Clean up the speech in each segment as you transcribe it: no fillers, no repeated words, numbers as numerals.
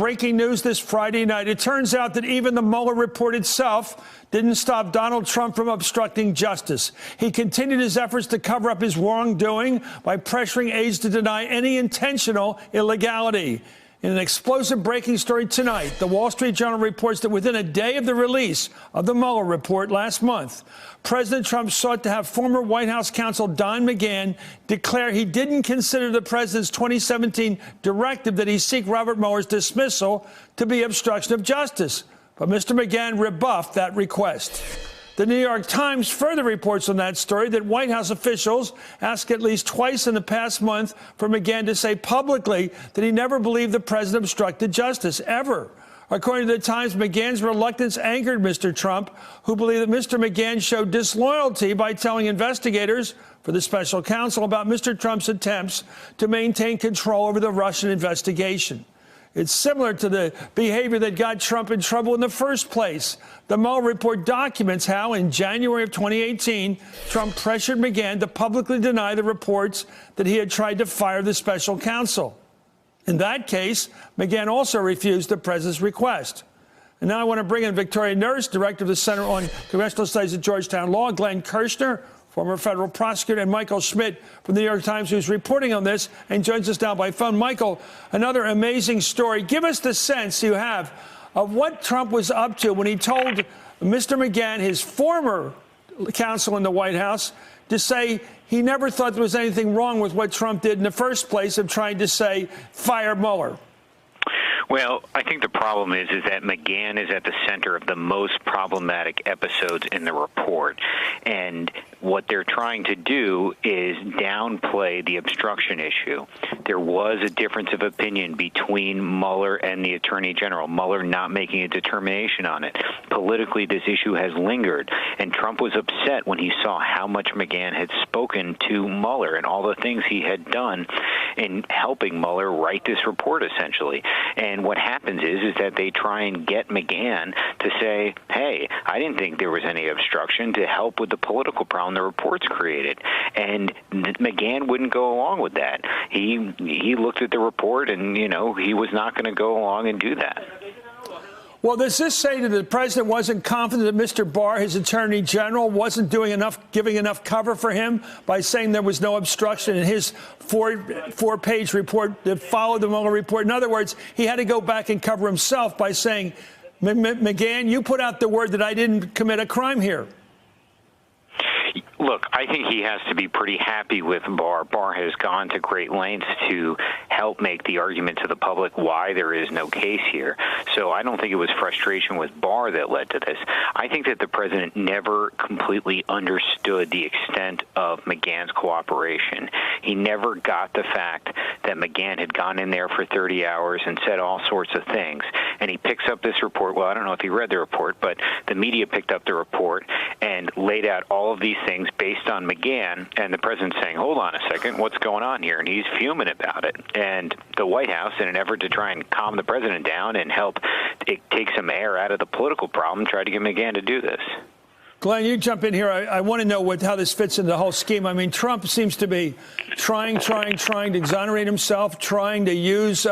breaking news this Friday night. It turns out that even the Mueller report itself didn't stop Donald Trump from obstructing justice. He continued his efforts to cover up his wrongdoing by pressuring aides to deny any intentional illegality. In an explosive breaking story tonight, the Wall Street Journal reports that within a day of the release of the Mueller report last month, President Trump sought to have former White House counsel Don McGahn declare he didn't consider the president's 2017 directive that he seek Robert Mueller's dismissal to be obstruction of justice. But Mr. McGahn rebuffed that request. The New York Times further reports on that story that White House officials asked at least twice in the past month for McGahn to say publicly that he never believed the president obstructed justice, ever. According to the Times, McGahn's reluctance angered Mr. Trump, who believed that Mr. McGahn showed disloyalty by telling investigators for the special counsel about Mr. Trump's attempts to maintain control over the Russian investigation. It's similar to the behavior that got Trump in trouble in the first place. The Mueller report documents how, in January of 2018, Trump pressured McGahn to publicly deny the reports that he had tried to fire the special counsel. In that case, McGahn also refused the president's request. And now I want to bring in Victoria Nurse, director of the Center on Congressional Studies at Georgetown Law, Glenn Kirshner, former federal prosecutor, and Michael Schmidt from the New York Times, who's reporting on this and joins us now by phone. Michael, another amazing story. Give us the sense you have of what Trump was up to when he told Mr. McGahn, his former counsel in the White House, to say he never thought there was anything wrong with what Trump did in the first place of trying to say, fire Mueller. Well, I think the problem is that McGahn is at the center of the most problematic episodes in the report. And what they're trying to do is downplay the obstruction issue. There was a difference of opinion between Mueller and the Attorney General, Mueller not making a determination on it. Politically, this issue has lingered, and Trump was upset when he saw how much McGahn had spoken to Mueller and all the things he had done in helping Mueller write this report, essentially. And what happens is that they try and get McGahn to say, hey, I didn't think there was any obstruction, to help with the political problem the report's created. And McGahn wouldn't go along with that. He looked at the report and, he was not going to go along and do that. Well, does this say that the president wasn't confident that Mr. Barr, his attorney general, wasn't doing enough, giving enough cover for him by saying there was no obstruction in his four-page report that followed the Mueller report? In other words, he had to go back and cover himself by saying, McGahn, you put out the word that I didn't commit a crime here. Look, I think he has to be pretty happy with Barr. Barr has gone to great lengths to help make the argument to the public why there is no case here. So I don't think it was frustration with Barr that led to this. I think that the president never completely understood the extent of McGahn's cooperation. He never got the fact that McGahn had gone in there for 30 hours and said all sorts of things. And he picks up this report. Well, I don't know if he read the report, but the media picked up the report and laid out all of these things based on McGahn, and the president's saying, hold on a second, what's going on here? And he's fuming about it. And the White House, in an effort to try and calm the president down and help take some air out of the political problem, tried to get McGahn to do this. Glenn, you jump in here. I want to know how this fits into the whole scheme. I mean, Trump seems to be trying to exonerate himself, trying to use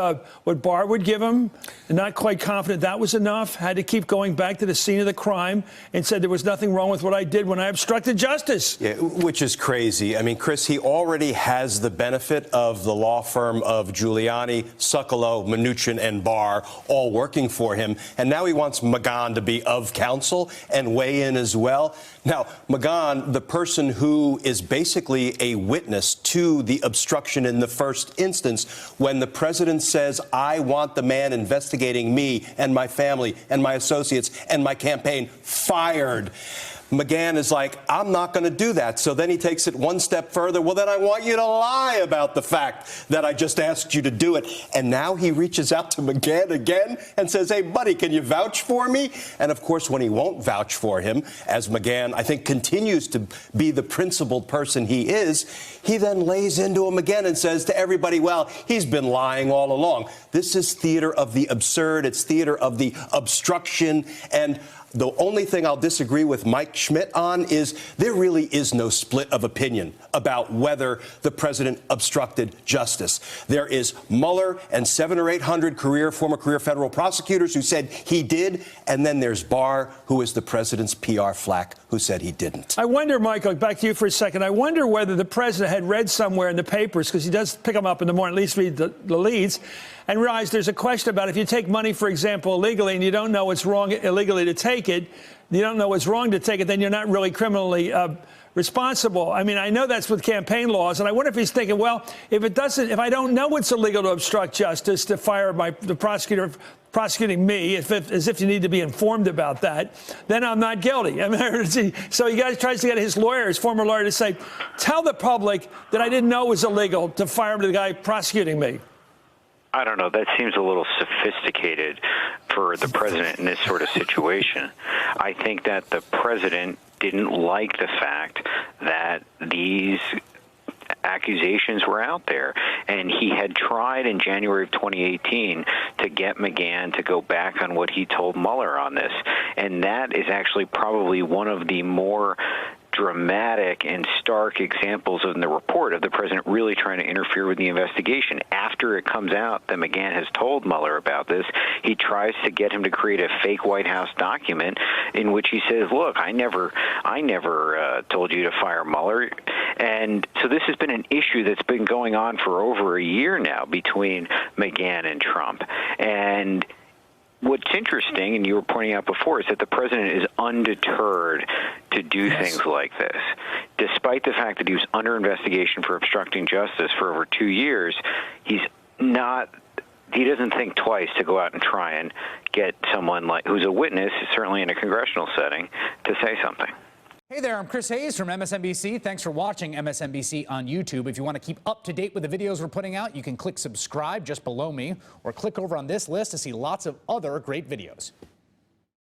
what Barr would give him, and not quite confident that was enough. Had to keep going back to the scene of the crime and said there was nothing wrong with what I did when I obstructed justice. Yeah, which is crazy. I mean, Chris, he already has the benefit of the law firm of Giuliani, Socolow, Mnuchin, and Barr all working for him. And now he wants McGahn to be of counsel and weigh in as well. Now, McGahn, the person who is basically a witness to the obstruction in the first instance, when the president says, I want the man investigating me and my family and my associates and my campaign fired. McGahn is like, I'm not going to do that. So then he takes it one step further. Well, then I want you to lie about the fact that I just asked you to do it. And now he reaches out to McGahn again and says, hey, buddy, can you vouch for me? And of course, when he won't vouch for him, as McGahn, I think, continues to be the principled person he is, he then lays into him again and says to everybody, well, he's been lying all along. This is theater of the absurd. It's theater of the obstruction. And The only thing I'll disagree with Mike Schmidt on is there really is no split of opinion about whether the president obstructed justice. There is Mueller and 700 or 800 former career federal prosecutors who said he did, and then there's Barr, who is the president's PR flack, who said he didn't. I wonder, Michael, back to you for a second. I wonder whether the president had read somewhere in the papers, because he does pick them up in the morning, at least read the leads, and realized there's a question about if you take money, for example, illegally, and you don't know what's wrong illegally to take it, you don't know what's wrong to take it, then you're not really criminally responsible. I mean, I know that's with campaign laws, and I wonder if he's thinking, well, if I don't know it's illegal to obstruct justice, to fire the prosecutor prosecuting me, as if you need to be informed about that, then I'm not guilty. I mean, so he tries to get his lawyer, his former lawyer, to say, tell the public that I didn't know it was illegal to fire the guy prosecuting me. I don't know. That seems a little sophisticated for the president in this sort of situation. I think that the president didn't like the fact that these accusations were out there, and he had tried in January of 2018 to get McGahn to go back on what he told Mueller on this, and that is actually probably one of the more dramatic and stark examples in the report of the president really trying to interfere with the investigation. After it comes out that McGahn has told Mueller about this, he tries to get him to create a fake White House document in which he says, look, I never told you to fire Mueller. And so this has been an issue that's been going on for over a year now between McGahn and Trump. And what's interesting, and you were pointing out before, is that the president is undeterred to do things like this. Despite the fact that he was under investigation for obstructing justice for over 2 years, he doesn't think twice to go out and try and get someone who's a witness, certainly in a congressional setting, to say something. Hey there, I'm Chris Hayes from MSNBC. Thanks for watching MSNBC on YouTube. If you want to keep up to date with the videos we're putting out, you can click subscribe just below me, or click over on this list to see lots of other great videos.